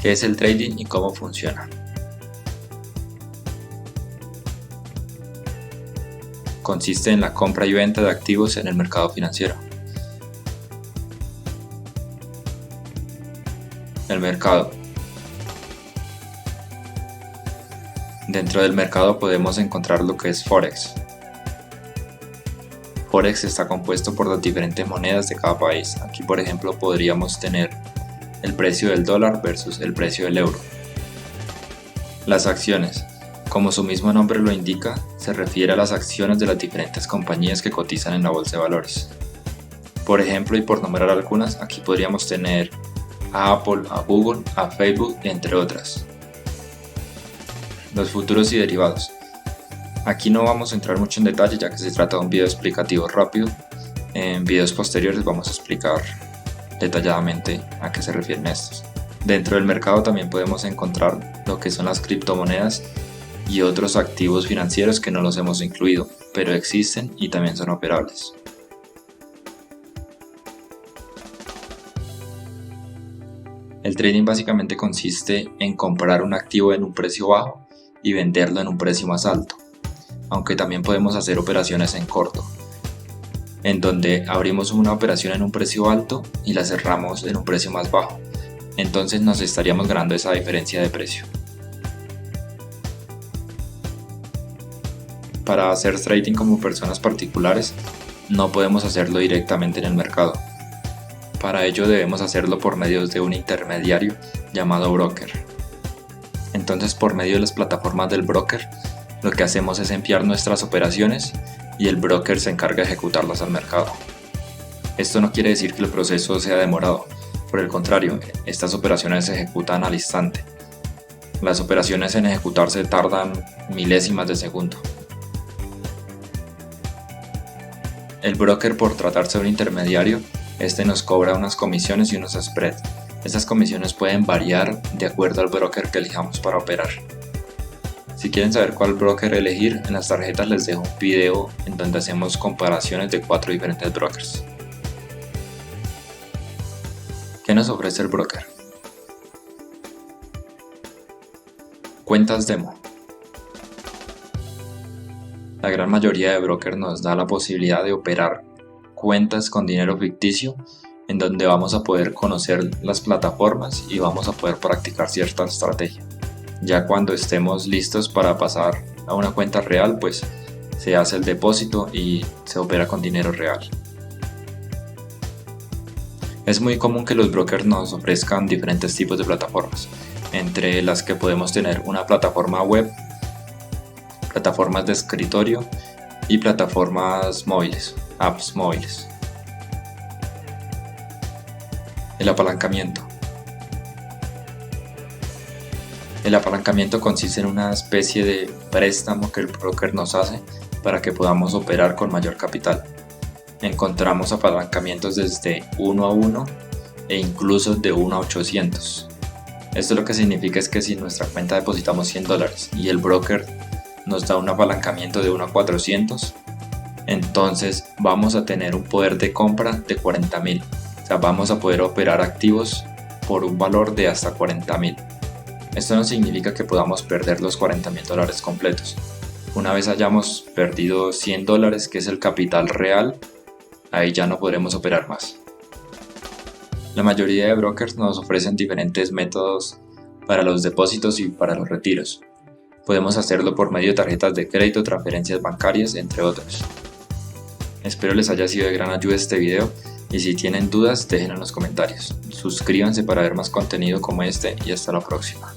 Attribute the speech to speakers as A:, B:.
A: ¿Qué es el trading y cómo funciona? Consiste en la compra y venta de activos en el mercado financiero. El mercado. Dentro del mercado podemos encontrar lo que es Forex. Forex está compuesto por las diferentes monedas de cada país. Aquí, por ejemplo, podríamos tener el precio del dólar versus el precio del euro. Las acciones. Como su mismo nombre lo indica, se refiere a las acciones de las diferentes compañías que cotizan en la bolsa de valores. Por ejemplo, y por nombrar algunas, aquí podríamos tener a Apple, a Google, a Facebook, entre otras. Los futuros y derivados. Aquí no vamos a entrar mucho en detalle ya que se trata de un video explicativo rápido. En videos posteriores vamos a explicar detalladamente a qué se refieren estos. Dentro del mercado también podemos encontrar lo que son las criptomonedas y otros activos financieros que no los hemos incluido, pero existen y también son operables. El trading básicamente consiste en comprar un activo en un precio bajo y venderlo en un precio más alto, aunque también podemos hacer operaciones en corto, en donde abrimos una operación en un precio alto y la cerramos en un precio más bajo, entonces nos estaríamos ganando esa diferencia de precio. Para hacer trading como personas particulares no podemos hacerlo directamente en el mercado. Para ello debemos hacerlo por medio de un intermediario llamado broker. Entonces, por medio de las plataformas del broker, lo que hacemos es enviar nuestras operaciones y el broker se encarga de ejecutarlas al mercado. Esto no quiere decir que el proceso sea demorado, por el contrario, estas operaciones se ejecutan al instante. Las operaciones en ejecutarse tardan milésimas de segundo. El broker, por tratarse de un intermediario, nos cobra unas comisiones y unos spreads. Estas comisiones pueden variar de acuerdo al broker que elijamos para operar. Si quieren saber cuál broker elegir, en las tarjetas les dejo un video en donde hacemos comparaciones de 4 diferentes brokers. ¿Qué nos ofrece el broker? Cuentas demo. La gran mayoría de brokers nos da la posibilidad de operar cuentas con dinero ficticio, en donde vamos a poder conocer las plataformas y vamos a poder practicar cierta estrategia. Ya cuando estemos listos para pasar a una cuenta real, pues se hace el depósito y se opera con dinero real. Es muy común que los brokers nos ofrezcan diferentes tipos de plataformas, entre las que podemos tener una plataforma web, plataformas de escritorio y plataformas móviles, apps móviles. El apalancamiento. El apalancamiento consiste en una especie de préstamo que el broker nos hace para que podamos operar con mayor capital. Encontramos apalancamientos desde 1 a 1 e incluso de 1 a 800. Esto lo que significa es que si en nuestra cuenta depositamos $100 y el broker nos da un apalancamiento de 1 a 400, entonces vamos a tener un poder de compra de 40.000. O sea, vamos a poder operar activos por un valor de hasta 40.000. Esto no significa que podamos perder los $40.000 completos. Una vez hayamos perdido $100, que es el capital real, ahí ya no podremos operar más. La mayoría de brokers nos ofrecen diferentes métodos para los depósitos y para los retiros. Podemos hacerlo por medio de tarjetas de crédito, transferencias bancarias, entre otros. Espero les haya sido de gran ayuda este video y si tienen dudas déjenlo en los comentarios. Suscríbanse para ver más contenido como este y hasta la próxima.